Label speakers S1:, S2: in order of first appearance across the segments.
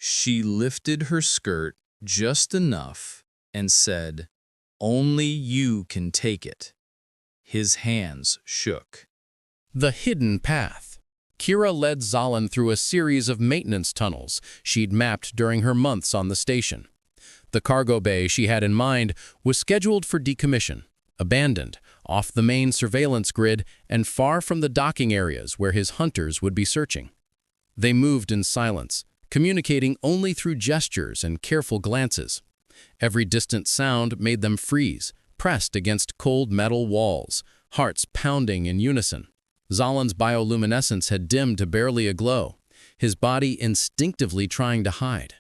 S1: She lifted her skirt just enough and said, "Only you can take it." His hands shook.
S2: The hidden path. Kira led Zalan through a series of maintenance tunnels she'd mapped during her months on the station. The cargo bay she had in mind was scheduled for decommission, abandoned, off the main surveillance grid and far from the docking areas where his hunters would be searching. They moved in silence, communicating only through gestures and careful glances. Every distant sound made them freeze, pressed against cold metal walls, hearts pounding in unison. Zalan's bioluminescence had dimmed to barely a glow, his body instinctively trying to hide.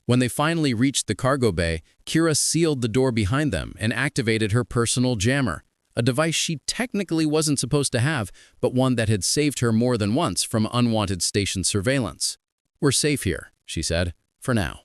S2: When they finally reached the cargo bay, Kira sealed the door behind them and activated her personal jammer, a device she technically wasn't supposed to have, but one that had saved her more than once from unwanted station surveillance. "We're safe here," she said, "for now."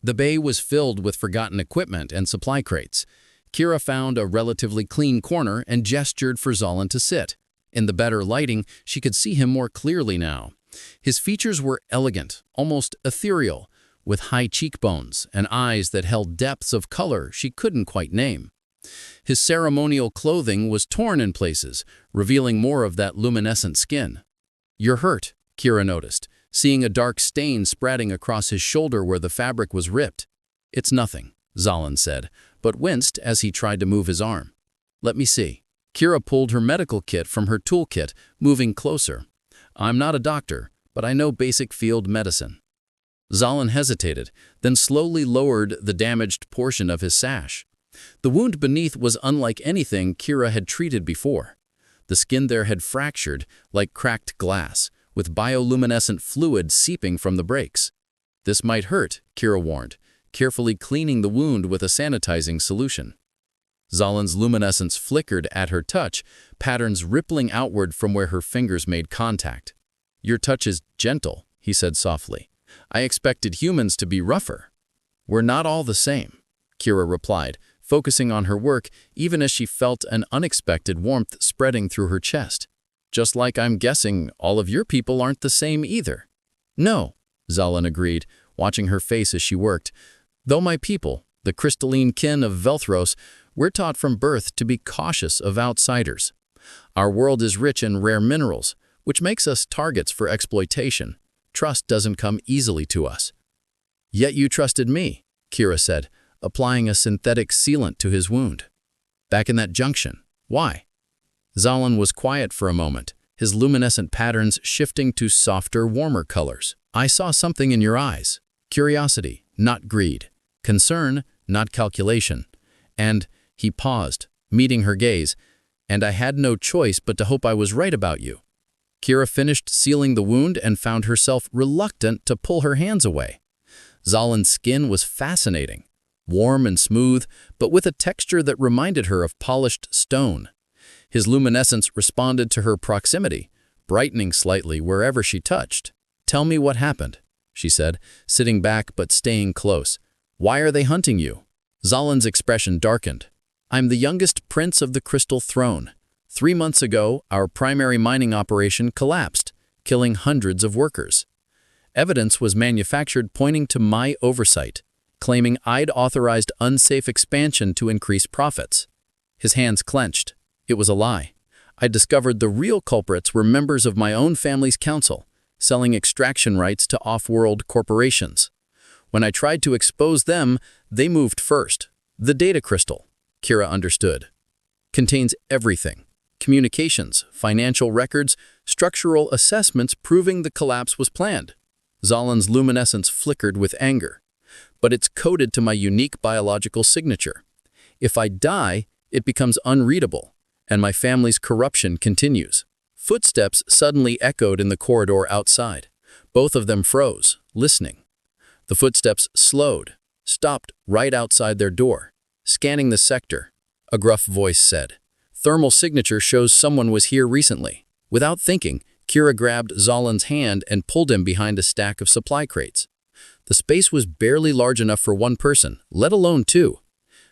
S2: The bay was filled with forgotten equipment and supply crates. Kira found a relatively clean corner and gestured for Zalan to sit. In the better lighting, she could see him more clearly now. His features were elegant, almost ethereal, with high cheekbones and eyes that held depths of color she couldn't quite name. His ceremonial clothing was torn in places, revealing more of that luminescent skin. "You're hurt," Kira noticed, seeing a dark stain spreading across his shoulder where the fabric was ripped. "It's nothing," Zalan said, but winced as he tried to move his arm. "Let me see." Kira pulled her medical kit from her toolkit, moving closer. "I'm not a doctor, but I know basic field medicine." Zalan hesitated, then slowly lowered the damaged portion of his sash. The wound beneath was unlike anything Kira had treated before. The skin there had fractured like cracked glass, with bioluminescent fluid seeping from the breaks. "This might hurt," Kira warned, carefully cleaning the wound with a sanitizing solution. Zalan's luminescence flickered at her touch, patterns rippling outward from where her fingers made contact. "Your touch is gentle," he said softly. "I expected humans to be rougher." "We're not all the same," Kira replied, focusing on her work even as she felt an unexpected warmth spreading through her chest. "Just like I'm guessing all of your people aren't the same either." "No," Zalan agreed, watching her face as she worked. "Though my people, the crystalline kin of Velthros, we're taught from birth to be cautious of outsiders. Our world is rich in rare minerals, which makes us targets for exploitation. Trust doesn't come easily to us." "Yet you trusted me," Kira said, applying a synthetic sealant to his wound. "Back in that junction. Why?" Zalan was quiet for a moment, his luminescent patterns shifting to softer, warmer colors. "I saw something in your eyes. Curiosity, not greed. Concern, not calculation. And," he paused, meeting her gaze, "and I had no choice but to hope I was right about you." Kira finished sealing the wound and found herself reluctant to pull her hands away. Zalan's skin was fascinating, warm and smooth, but with a texture that reminded her of polished stone. His luminescence responded to her proximity, brightening slightly wherever she touched. "Tell me what happened," she said, sitting back but staying close. "Why are they hunting you?" Zalan's expression darkened. "I'm the youngest prince of the Crystal Throne. 3 months ago, our primary mining operation collapsed, killing hundreds of workers. Evidence was manufactured pointing to my oversight, claiming I'd authorized unsafe expansion to increase profits." His hands clenched. "It was a lie. I discovered the real culprits were members of my own family's council, selling extraction rights to off-world corporations. When I tried to expose them, they moved first. The data crystal," Kira understood, "contains everything. Communications, financial records, structural assessments proving the collapse was planned." Zalan's luminescence flickered with anger. "But it's coded to my unique biological signature. If I die, it becomes unreadable, and my family's corruption continues." Footsteps suddenly echoed in the corridor outside. Both of them froze, listening. The footsteps slowed, stopped right outside their door. Scanning the sector, a gruff voice said, "Thermal signature shows someone was here recently." Without thinking, Kira grabbed Zalan's hand and pulled him behind a stack of supply crates. The space was barely large enough for one person, let alone two.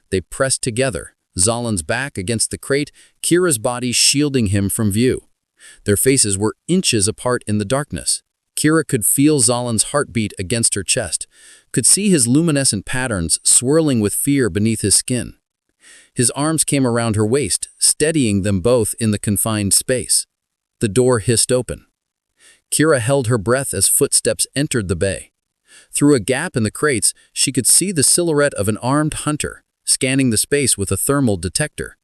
S2: They pressed together, Zalan's back against the crate, Kira's body shielding him from view. Their faces were inches apart in the darkness. Kira could feel Zalin's heartbeat against her chest, could see his luminescent patterns swirling with fear beneath his skin. His arms came around her waist, steadying them both in the confined space. The door hissed open. Kira held her breath as footsteps entered the bay. Through a gap in the crates, she could see the silhouette of an armed hunter, scanning the space with a thermal detector.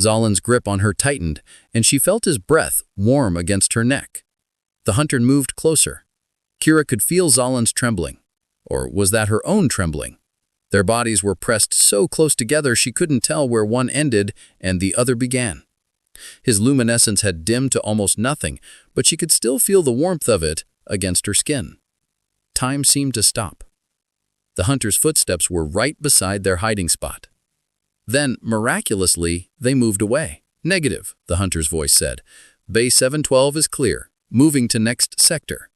S2: Zalin's grip on her tightened, and she felt his breath warm against her neck. The hunter moved closer. Kira could feel Zalin's trembling. Or was that her own trembling? Their bodies were pressed so close together she couldn't tell where one ended and the other began. His luminescence had dimmed to almost nothing, but she could still feel the warmth of it against her skin. Time seemed to stop. The hunter's footsteps were right beside their hiding spot. Then, miraculously, they moved away. "Negative," the hunter's voice said. "Bay 712 is clear. Moving to next sector."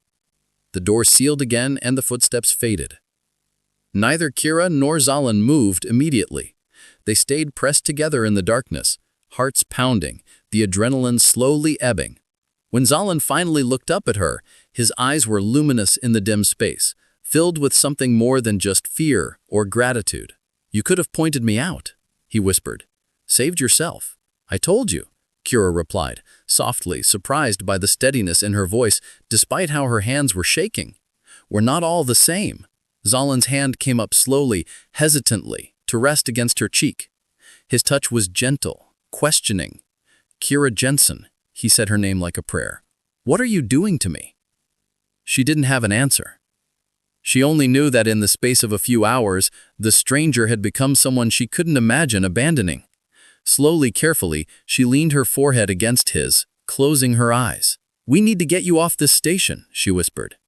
S2: The door sealed again and the footsteps faded. Neither Kira nor Zalin moved immediately. They stayed pressed together in the darkness, hearts pounding, the adrenaline slowly ebbing. When Zalin finally looked up at her, his eyes were luminous in the dim space, filled with something more than just fear or gratitude. "You could have pointed me out," he whispered. "Saved yourself." "I told you," Kira replied, softly, surprised by the steadiness in her voice despite how her hands were shaking. "We're not all the same." Zalin's hand came up slowly, hesitantly, to rest against her cheek. His touch was gentle, questioning. "Kira Jensen," he said her name like a prayer. "What are you doing to me?" She didn't have an answer. She only knew that in the space of a few hours, the stranger had become someone she couldn't imagine abandoning. Slowly, carefully, she leaned her forehead against his, closing her eyes. "We need to get you off this station," she whispered.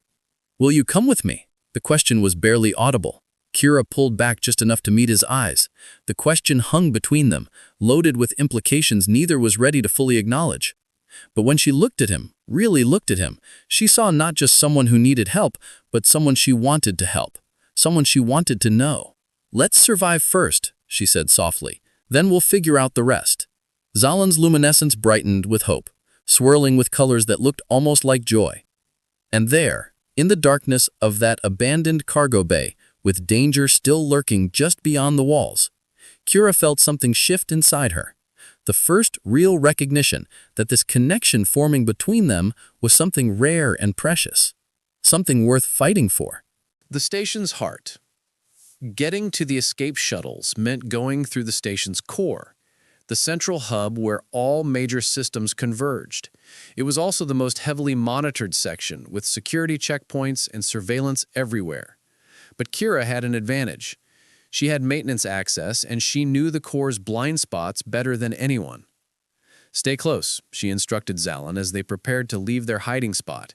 S2: "Will you come with me?" The question was barely audible. Kira pulled back just enough to meet his eyes. The question hung between them, loaded with implications neither was ready to fully acknowledge. But when she looked at him, really looked at him, she saw not just someone who needed help, but someone she wanted to help, someone she wanted to know. "Let's survive first," she said softly. "Then we'll figure out the rest." Zalin's luminescence brightened with hope, swirling with colors that looked almost like joy. And there, in the darkness of that abandoned cargo bay, with danger still lurking just beyond the walls, Kira felt something shift inside her. The first real recognition that this connection forming between them was something rare and precious, something worth fighting for.
S1: The station's heart. Getting to the escape shuttles meant going through the station's core, the central hub where all major systems converged. It was also the most heavily monitored section, with security checkpoints and surveillance everywhere. But Kira had an advantage. She had maintenance access, and she knew the core's blind spots better than anyone. "Stay close," she instructed Zalin as they prepared to leave their hiding spot.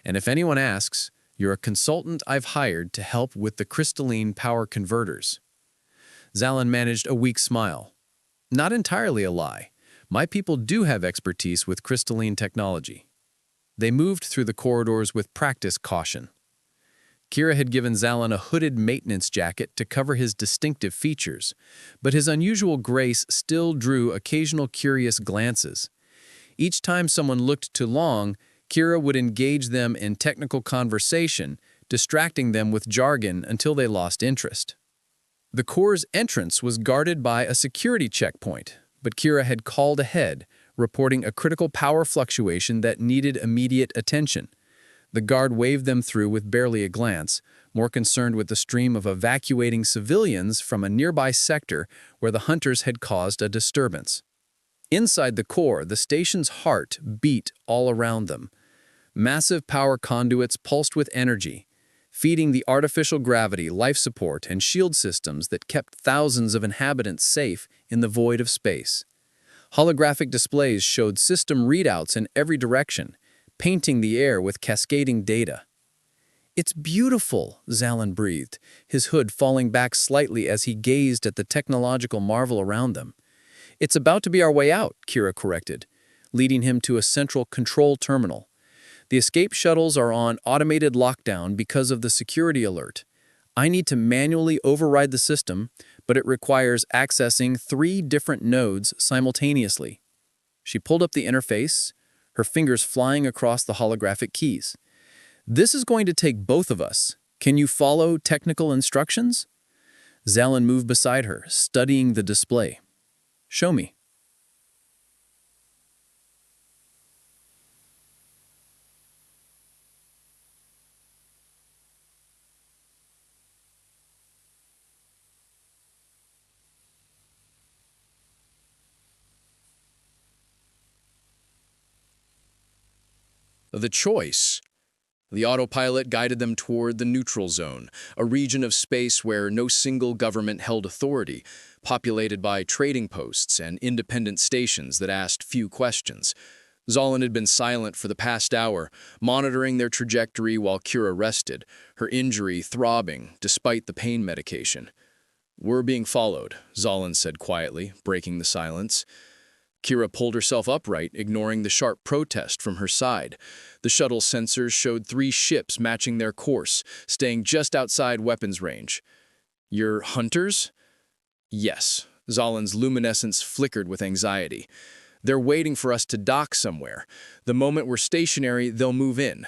S1: "And if anyone asks, you're a consultant I've hired to help with the crystalline power converters." Zalin managed a weak smile. "Not entirely a lie. My people do have expertise with crystalline technology." They moved through the corridors with practiced caution. Kira had given Zalin a hooded maintenance jacket to cover his distinctive features, but his unusual grace still drew occasional curious glances. Each time someone looked too long, Kira would engage them in technical conversation, distracting them with jargon until they lost interest. The core's entrance was guarded by a security checkpoint, but Kira had called ahead, reporting a critical power fluctuation that needed immediate attention. The guard waved them through with barely a glance, more concerned with the stream of evacuating civilians from a nearby sector where the hunters had caused a disturbance. Inside the core, the station's heart beat all around them. Massive power conduits pulsed with energy, feeding the artificial gravity, life support, and shield systems that kept thousands of inhabitants safe in the void of space. Holographic displays showed system readouts in every direction, painting the air with cascading data. "It's beautiful," Zalin breathed, his hood falling back slightly as he gazed at the technological marvel around them. "It's about to be our way out," Kira corrected, leading him to a central control terminal. "The escape shuttles are on automated lockdown because of the security alert. I need to manually override the system, but it requires accessing 3 different nodes simultaneously." She pulled up the interface, her fingers flying across the holographic keys. This is going to take both of us. Can you follow technical instructions? Zalin moved beside her, studying the display. Show me.
S2: The choice. The autopilot guided them toward the neutral zone, a region of space where no single government held authority, populated by trading posts and independent stations that asked few questions. Zalin had been silent for the past hour, monitoring their trajectory while Kira rested, her injury throbbing despite the pain medication. "We're being followed," Zalin said quietly, breaking the silence. Kira pulled herself upright, ignoring the sharp protest from her side. The shuttle sensors showed 3 ships matching their course, staying just outside weapons range. "You're hunters?" "Yes." Zalin's luminescence flickered with anxiety. "They're waiting for us to dock somewhere. The moment we're stationary, they'll move in."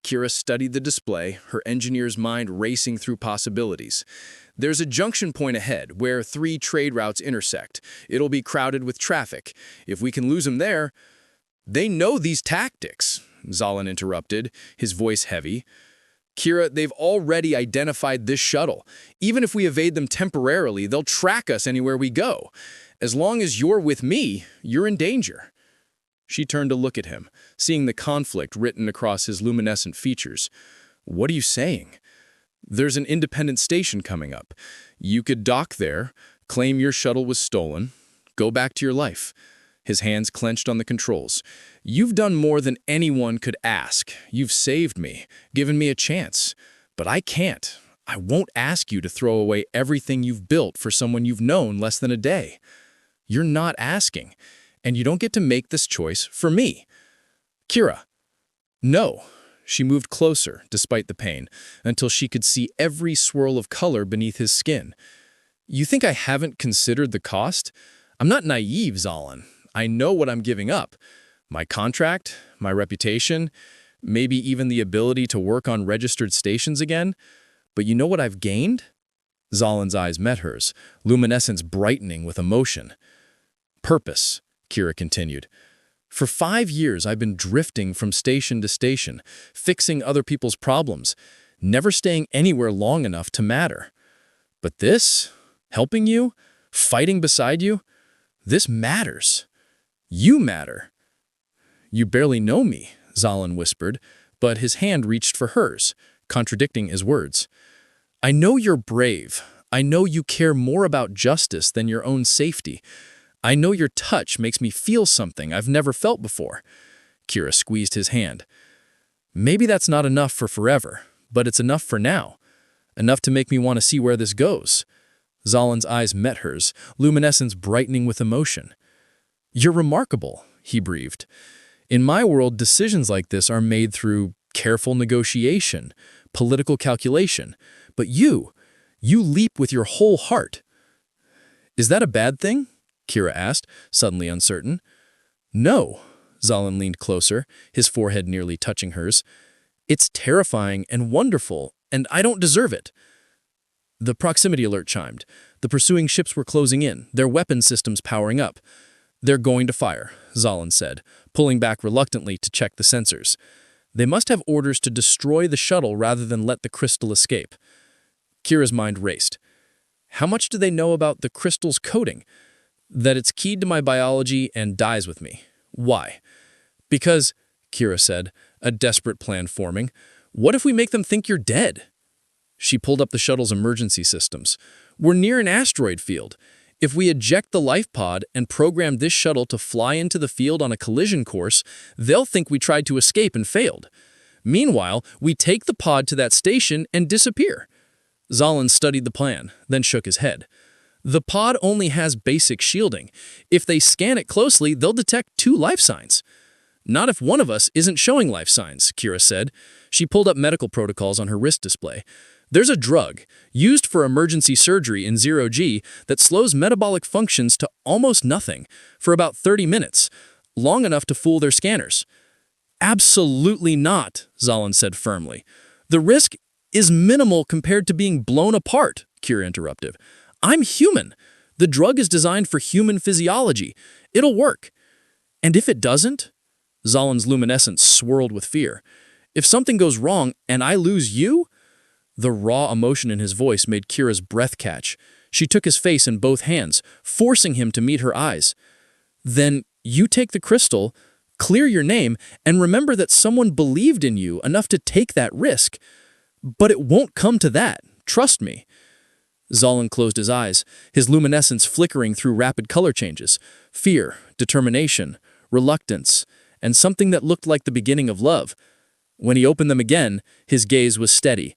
S2: Kira studied the display, her engineer's mind racing through possibilities. "There's a junction point ahead where 3 trade routes intersect. It'll be crowded with traffic. If we can lose them there—" "They know these tactics," Zalin interrupted, his voice heavy. "Kira, they've already identified this shuttle. Even if we evade them temporarily, they'll track us anywhere we go. As long as you're with me, you're in danger." She turned to look at him, seeing the conflict written across his luminescent features. "What are you saying?" "There's an independent station coming up. You could dock there, claim your shuttle was stolen, go back to your life." His hands clenched on the controls. "You've done more than anyone could ask. You've saved me, given me a chance. But I can't. I won't ask you to throw away everything you've built for someone you've known less than a day. You're not asking, and you don't get to make this choice for me." "Kira." "No." She moved closer, despite the pain, until she could see every swirl of color beneath his skin. "You think I haven't considered the cost? I'm not naive, Zalin. I know what I'm giving up. My contract, my reputation, maybe even the ability to work on registered stations again. But you know what I've gained?" Zalin's eyes met hers, luminescence brightening with emotion. "Purpose," Kira continued. "For 5 years, I've been drifting from station to station, fixing other people's problems, never staying anywhere long enough to matter. But this, helping you, fighting beside you, this matters. You matter." "You barely know me," Zalin whispered, but his hand reached for hers, contradicting his words. "I know you're brave. I know you care more about justice than your own safety. I know your touch makes me feel something I've never felt before." Kira squeezed his hand. "Maybe that's not enough for forever, but it's enough for now. Enough to make me want to see where this goes." Zalin's eyes met hers, luminescence brightening with emotion. "You're remarkable," he breathed. "In my world, decisions like this are made through careful negotiation, political calculation. But you leap with your whole heart." "Is that a bad thing?" Kira asked, suddenly uncertain. "No." Zalin leaned closer, his forehead nearly touching hers. "It's terrifying and wonderful, and I don't deserve it." The proximity alert chimed. The pursuing ships were closing in, their weapon systems powering up. "They're going to fire," Zalin said, pulling back reluctantly to check the sensors. "They must have orders to destroy the shuttle rather than let the crystal escape." Kira's mind raced. How much do they know about the crystal's coding? That it's keyed to my biology and dies with me. Why? "Because," Kira said, a desperate plan forming, "what if we make them think you're dead?" She pulled up the shuttle's emergency systems. "We're near an asteroid field. If we eject the life pod and program this shuttle to fly into the field on a collision course, they'll think we tried to escape and failed. Meanwhile, we take the pod to that station and disappear." Zalin studied the plan, then shook his head. "The pod only has basic shielding. If they scan it closely, they'll detect 2 life signs." "Not if one of us isn't showing life signs," Kira said. She pulled up medical protocols on her wrist display. "There's a drug, used for emergency surgery in 0G, that slows metabolic functions to almost nothing for about 30 minutes, long enough to fool their scanners."
S3: Absolutely not, Zalin said firmly. The risk is minimal compared to being blown apart, Kira interrupted. I'm human. The drug is designed for human physiology. It'll work. And if it doesn't? Zalin's luminescence swirled with fear. If something goes wrong and I lose you? The raw emotion in his voice made Kira's breath catch. She took his face in both hands, forcing him to meet her eyes. Then you take the crystal, clear your name, and remember that someone believed in you enough to take that risk. But it won't come to that. Trust me. Zalin closed his eyes, his luminescence flickering through rapid color changes. Fear, determination, reluctance, and something that looked like the beginning of love. When he opened them again, his gaze was steady.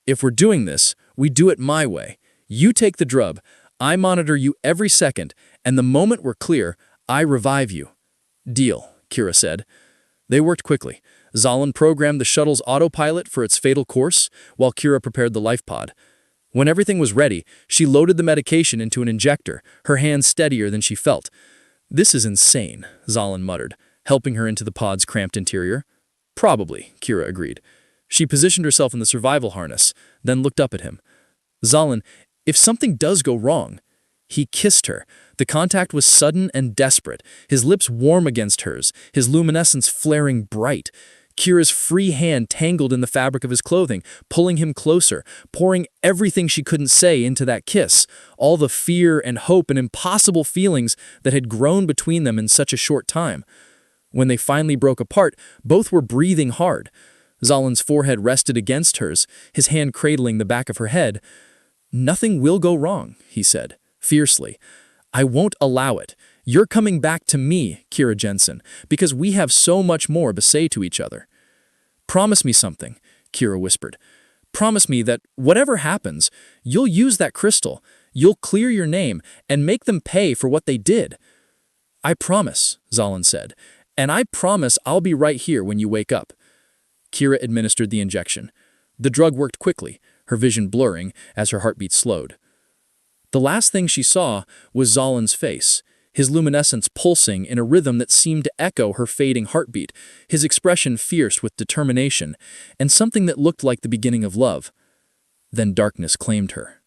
S3: If we're doing this, we do it my way. You take the drug, I monitor you every second, and the moment we're clear, I revive you. Deal, Kira said. They worked quickly. Zalin programmed the shuttle's autopilot for its fatal course, while Kira prepared the life pod. When everything was ready, she loaded the medication into an injector, her hands steadier than she felt. This is insane, Zalin muttered, helping her into the pod's cramped interior. Probably, Kira agreed. She positioned herself in the survival harness, then looked up at him. Zalin, if something does go wrong... He kissed her. The contact was sudden and desperate, his lips warm against hers, his luminescence flaring bright. Kira's free hand tangled in the fabric of his clothing, pulling him closer, pouring everything she couldn't say into that kiss, all the fear and hope and impossible feelings that had grown between them in such a short time. When they finally broke apart, both were breathing hard. Zalin's forehead rested against hers, his hand cradling the back of her head. "Nothing will go wrong," he said, fiercely. "I won't allow it. You're coming back to me, Kira Jensen, because we have so much more to say to each other." "Promise me something," Kira whispered. "Promise me that whatever happens, you'll use that crystal, you'll clear your name, and make them pay for what they did." "I promise," Zalin said, "and I promise I'll be right here when you wake up." Kira administered the injection. The drug worked quickly, her vision blurring as her heartbeat slowed. The last thing she saw was Zalin's face, his luminescence pulsing in a rhythm that seemed to echo her fading heartbeat, his expression fierce with determination, and something that looked like the beginning of love. Then darkness claimed her.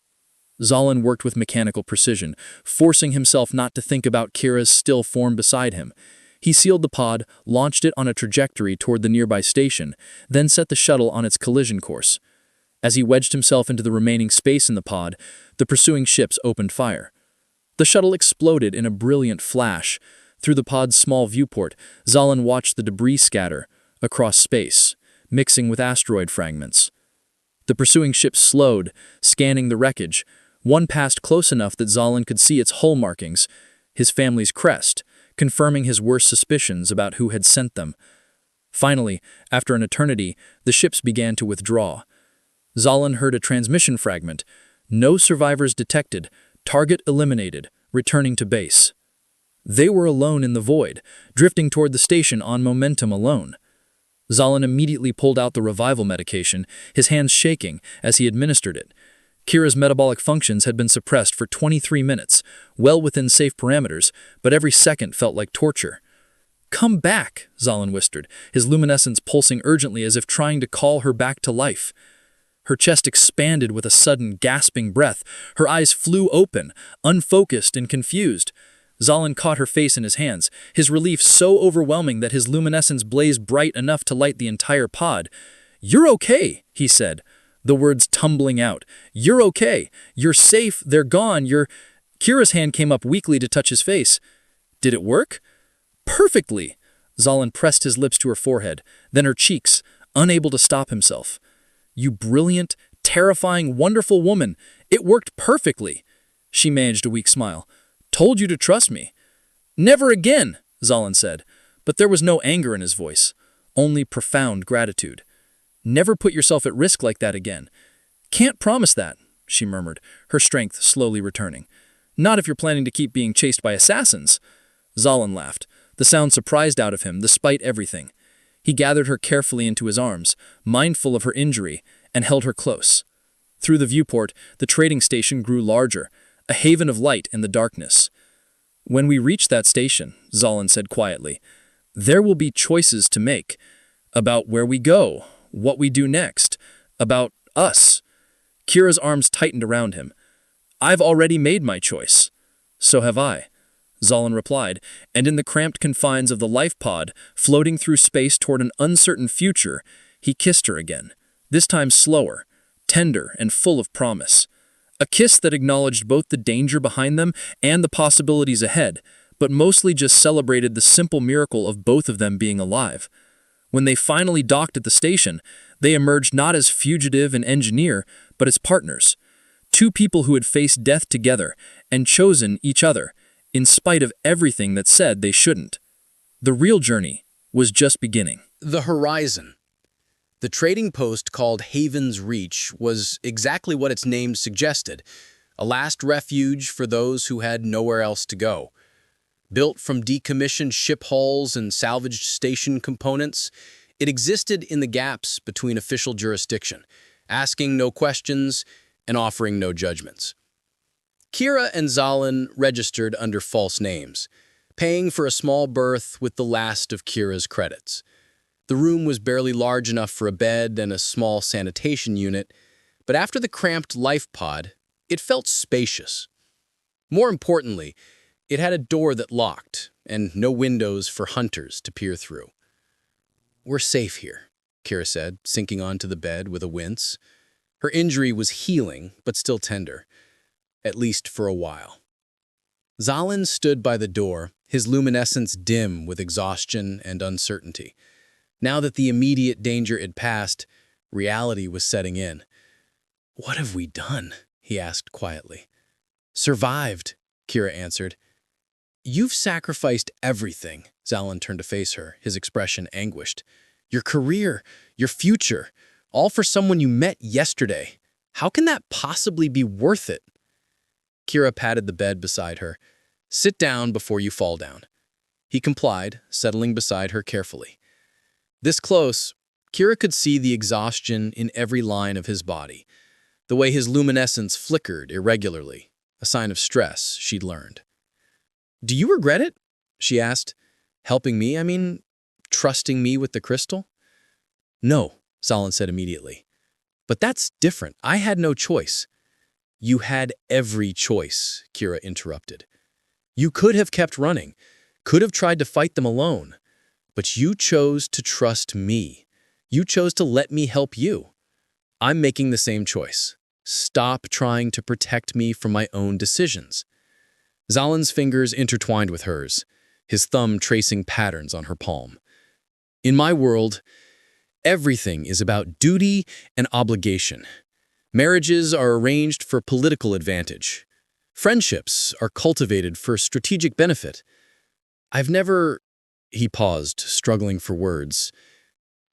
S3: Zalin worked with mechanical precision, forcing himself not to think about Kira's still form beside him. He sealed the pod, launched it on a trajectory toward the nearby station, then set the shuttle on its collision course. As he wedged himself into the remaining space in the pod, the pursuing ships opened fire. The shuttle exploded in a brilliant flash. Through the pod's small viewport, Zalin watched the debris scatter across space, mixing with asteroid fragments. The pursuing ships slowed, scanning the wreckage. One passed close enough that Zalin could see its hull markings, his family's crest, confirming his worst suspicions about who had sent them. Finally, after an eternity, the ships began to withdraw. Zalin heard a transmission fragment. "No survivors detected. Target eliminated. Returning to base." They were alone in the void, drifting toward the station on momentum alone. Zalin immediately pulled out the revival medication, his hands shaking as he administered it. Kira's metabolic functions had been suppressed for 23 minutes, well within safe parameters, but every second felt like torture. "Come back," Zalin whispered, his luminescence pulsing urgently as if trying to call her back to life. Her chest expanded with a sudden, gasping breath. Her eyes flew open, unfocused and confused. Zalin caught her face in his hands, his relief so overwhelming that his luminescence blazed bright enough to light the entire pod. "You're okay," he said, the words tumbling out. "You're okay. You're safe. They're gone. You're—" Kira's hand came up weakly to touch his face. "Did it work?" "Perfectly." Zalin pressed his lips to her forehead, then her cheeks, unable to stop himself. "You brilliant, terrifying, wonderful woman. It worked perfectly." She managed a weak smile. "Told you to trust me." "Never again," Zalin said, but there was no anger in his voice, only profound gratitude. "Never put yourself at risk like that again." "Can't promise that," she murmured, her strength slowly returning. "Not if you're planning to keep being chased by assassins." Zalin laughed, the sound surprised out of him despite everything. He gathered her carefully into his arms, mindful of her injury, and held her close. Through the viewport, the trading station grew larger, a haven of light in the darkness. "When we reach that station," Zalin said quietly, "there will be choices to make. about where we go, what we do next, about us. Kira's arms tightened around him. I've already made my choice. So have I, Zalin replied, and in the cramped confines of the life pod, floating through space toward an uncertain future, he kissed her again, this time slower, tender, and full of promise. A kiss that acknowledged both the danger behind them and the possibilities ahead, but mostly just celebrated the simple miracle of both of them being alive. When they finally docked at the station, they emerged not as fugitive and engineer, but as partners. Two people who had faced death together and chosen each other, in spite of everything that said they shouldn't. The real journey was just beginning.
S1: The horizon. The trading post called Haven's Reach was exactly what its name suggested, a last refuge for those who had nowhere else to go. Built from decommissioned ship hulls and salvaged station components, it existed in the gaps between official jurisdiction, asking no questions and offering no judgments. Kira and Zalin registered under false names, paying for a small berth with the last of Kira's credits. The room was barely large enough for a bed and a small sanitation unit, but after the cramped life pod, it felt spacious. More importantly, it had a door that locked and no windows for hunters to peer through. "We're safe here," Kira said, sinking onto the bed with a wince. Her injury was healing, but still tender, at least for a while. Zalin stood by the door, his luminescence dim with exhaustion and uncertainty. Now that the immediate danger had passed, reality was setting in. "What have we done?" he asked quietly. "Survived," Kira answered. "You've sacrificed everything," Zalin turned to face her, his expression anguished. "Your career, your future, all for someone you met yesterday. How can that possibly be worth it?" Kira patted the bed beside her. "Sit down before you fall down." He complied, settling beside her carefully. This close, Kira could see the exhaustion in every line of his body, the way his luminescence flickered irregularly, a sign of stress she'd learned. "Do you regret it?" she asked. "Helping me, trusting me with the crystal?" "No," Zalin said immediately. "But that's different. I had no choice." "You had every choice," Kira interrupted. "You could have kept running, could have tried to fight them alone. But you chose to trust me. You chose to let me help you. I'm making the same choice. Stop trying to protect me from my own decisions." Zalin's fingers intertwined with hers, his thumb tracing patterns on her palm. "In my world, everything is about duty and obligation. Marriages are arranged for political advantage. Friendships are cultivated for strategic benefit. I've never..." He paused, struggling for words.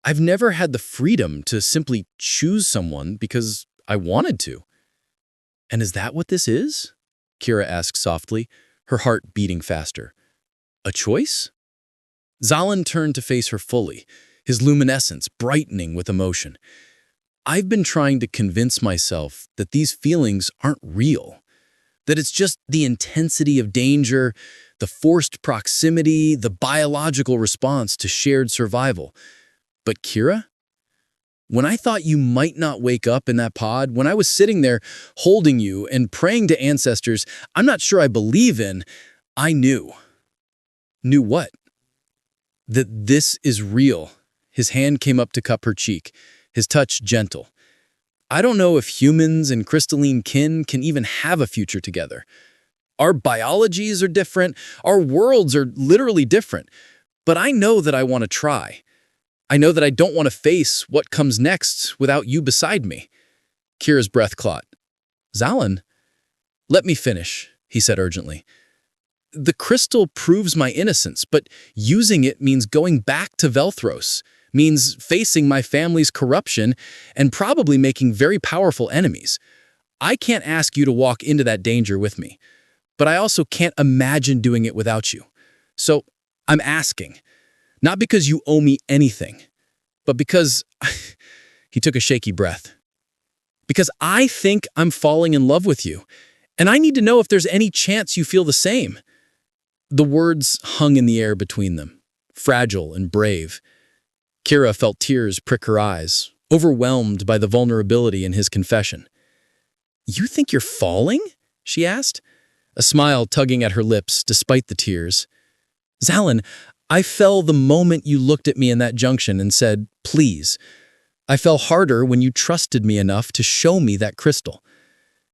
S1: "I've never had the freedom to simply choose someone because I wanted to." "And is that what this is?" Kira asked softly, her heart beating faster. "A choice?" Zalin turned to face her fully, his luminescence brightening with emotion. "I've been trying to convince myself that these feelings aren't real, that it's just the intensity of danger, the forced proximity, the biological response to shared survival. But Kira, when I thought you might not wake up in that pod, when I was sitting there holding you and praying to ancestors I'm not sure I believe in, I knew." "Knew what?" "That this is real." His hand came up to cup her cheek, his touch gentle. "I don't know if humans and crystalline kin can even have a future together. Our biologies are different, our worlds are literally different, but I know that I want to try. I know that I don't want to face what comes next without you beside me." Kira's breath caught. "Zalin, let me finish," he said urgently. "The crystal proves my innocence, but using it means going back to Velthros, means facing my family's corruption and probably making very powerful enemies. I can't ask you to walk into that danger with me, but I also can't imagine doing it without you. So I'm asking, not because you owe me anything, but because..." He took a shaky breath. "Because I think I'm falling in love with you, and I need to know if there's any chance you feel the same." The words hung in the air between them, fragile and brave.
S3: Kira felt tears prick her eyes, overwhelmed by the vulnerability in his confession. "You think you're falling?" she asked, a smile tugging at her lips despite the tears. "Zalin, I fell the moment you looked at me in that junction and said, 'Please.' I fell harder when you trusted me enough to show me that crystal.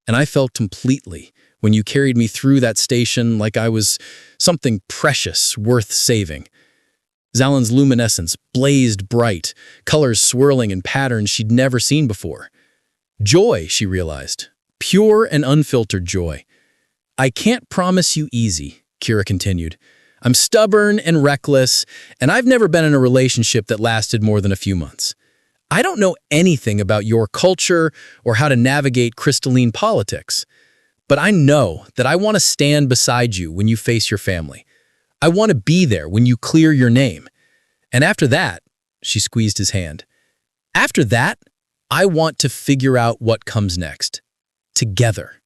S3: And I fell completely when you carried me through that station like I was something precious worth saving." Zalin's luminescence blazed bright, colors swirling in patterns she'd never seen before. Joy, she realized. Pure and unfiltered joy. "I can't promise you easy," Kira continued. "I'm stubborn and reckless, and I've never been in a relationship that lasted more than a few months. I don't know anything about your culture or how to navigate crystalline politics. But I know that I want to stand beside you when you face your family. I want to be there when you clear your name. And after that," she squeezed his hand, "after that, I want to figure out what comes next. Together."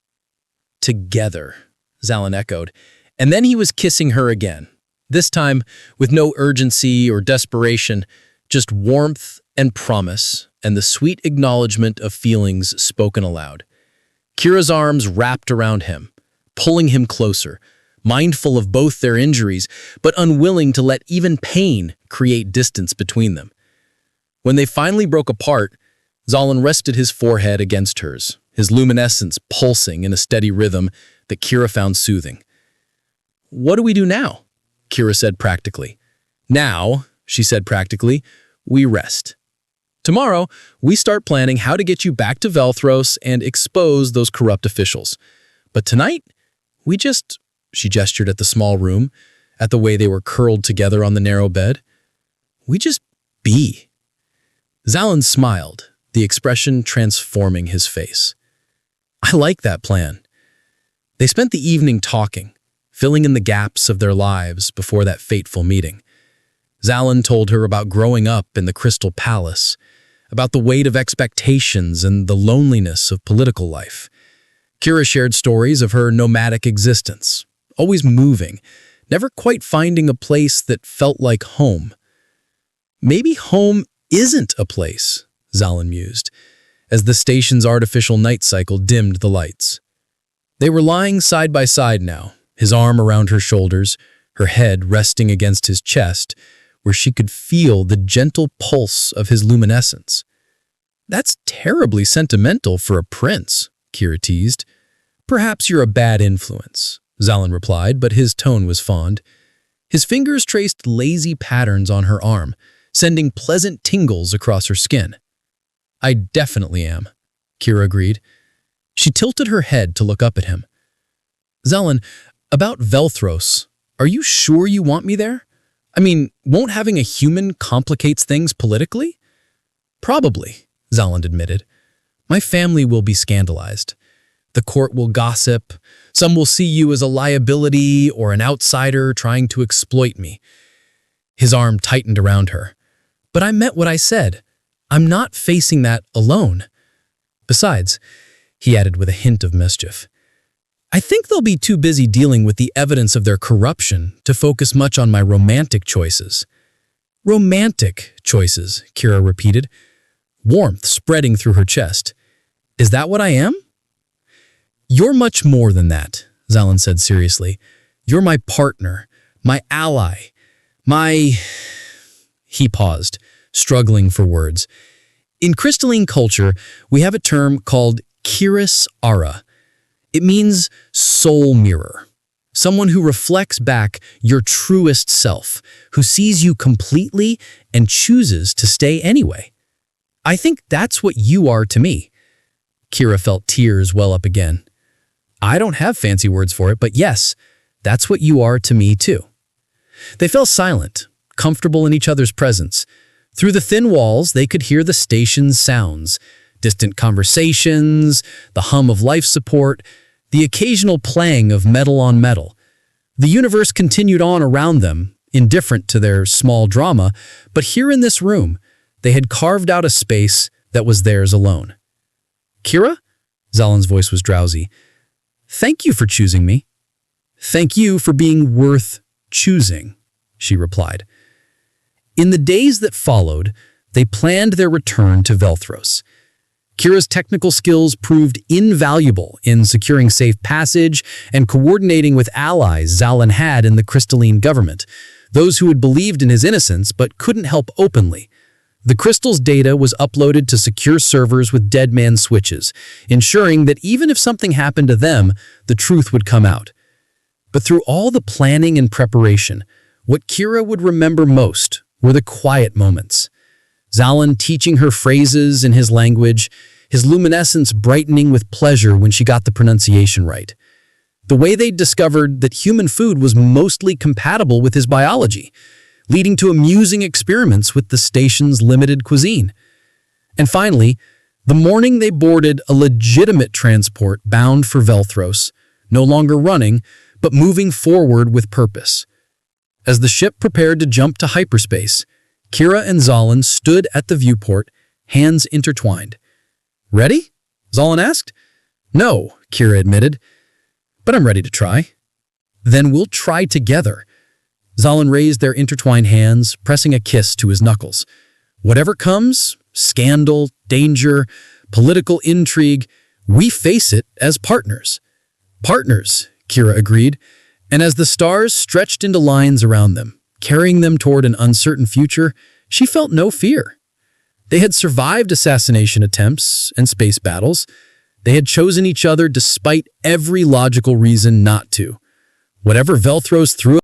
S3: "Together," Zalin echoed. And then he was kissing her again, this time with no urgency or desperation, just warmth and promise and the sweet acknowledgement of feelings spoken aloud. Kira's arms wrapped around him, pulling him closer, mindful of both their injuries, but unwilling to let even pain create distance between them. When they finally broke apart, Zalin rested his forehead against hers, his luminescence pulsing in a steady rhythm that Kira found soothing. "What do we do now?" Kira said practically. "Now," she said practically, "we rest. Tomorrow, we start planning how to get you back to Velthros and expose those corrupt officials. But tonight, we just..." She gestured at the small room, at the way they were curled together on the narrow bed. "We just be." Zalin smiled, the expression transforming his face. "I like that plan." They spent the evening talking, filling in the gaps of their lives before that fateful meeting. Zalin told her about growing up in the Crystal Palace, about the weight of expectations and the loneliness of political life. Kira shared stories of her nomadic existence, always moving, never quite finding a place that felt like home. "Maybe home isn't a place," Zalin mused, as the station's artificial night cycle dimmed the lights. They were lying side by side now, his arm around her shoulders, her head resting against his chest, where she could feel the gentle pulse of his luminescence. "That's terribly sentimental for a prince," Kira teased. "Perhaps you're a bad influence," Zalin replied, but his tone was fond. His fingers traced lazy patterns on her arm, sending pleasant tingles across her skin. "I definitely am," Kira agreed. She tilted her head to look up at him. "Zalin, about Velthros, are you sure you want me there? I mean, won't having a human complicates things politically?" "Probably," Zalin admitted. "My family will be scandalized. The court will gossip. Some will see you as a liability or an outsider trying to exploit me." His arm tightened around her. "But I meant what I said. I'm not facing that alone. Besides," he added with a hint of mischief, "I think they'll be too busy dealing with the evidence of their corruption to focus much on my romantic choices." "Romantic choices," Kira repeated, warmth spreading through her chest. "Is that what I am?" "You're much more than that," Zalin said seriously. "You're my partner, my ally, my..." He paused, struggling for words. "In crystalline culture, we have a term called Kiris Ara. It means soul mirror, someone who reflects back your truest self, who sees you completely and chooses to stay anyway. I think that's what you are to me." Kira felt tears well up again. "I don't have fancy words for it, but yes, that's what you are to me too." They fell silent, comfortable in each other's presence. Through the thin walls, they could hear the station's sounds, distant conversations, the hum of life support, the occasional playing of metal on metal. The universe continued on around them, indifferent to their small drama, but here in this room, they had carved out a space that was theirs alone. "Kira?" Zalin's voice was drowsy. "Thank you for choosing me." "Thank you for being worth choosing," she replied.
S4: In the days that followed, they planned their return to Velthros. Kira's technical skills proved invaluable in securing safe passage and coordinating with allies Zalin had in the crystalline government, those who had believed in his innocence but couldn't help openly. The crystal's data was uploaded to secure servers with deadman switches, ensuring that even if something happened to them, the truth would come out. But through all the planning and preparation, what Kira would remember most were the quiet moments. Zalin teaching her phrases in his language, his luminescence brightening with pleasure when she got the pronunciation right. The way they'd discovered that human food was mostly compatible with his biology, leading to amusing experiments with the station's limited cuisine. And finally, the morning they boarded a legitimate transport bound for Velthros, no longer running, but moving forward with purpose. As the ship prepared to jump to hyperspace, Kira and Zalin stood at the viewport, hands intertwined. "Ready?" Zalin asked. "No," Kira admitted, "but I'm ready to try." "Then we'll try together." Zalin raised their intertwined hands, pressing a kiss to his knuckles. "Whatever comes, scandal, danger, political intrigue, we face it as partners." "Partners," Kira agreed, and as the stars stretched into lines around them, carrying them toward an uncertain future, she felt no fear. They had survived assassination attempts and space battles. They had chosen each other despite every logical reason not to. Whatever Velthros threw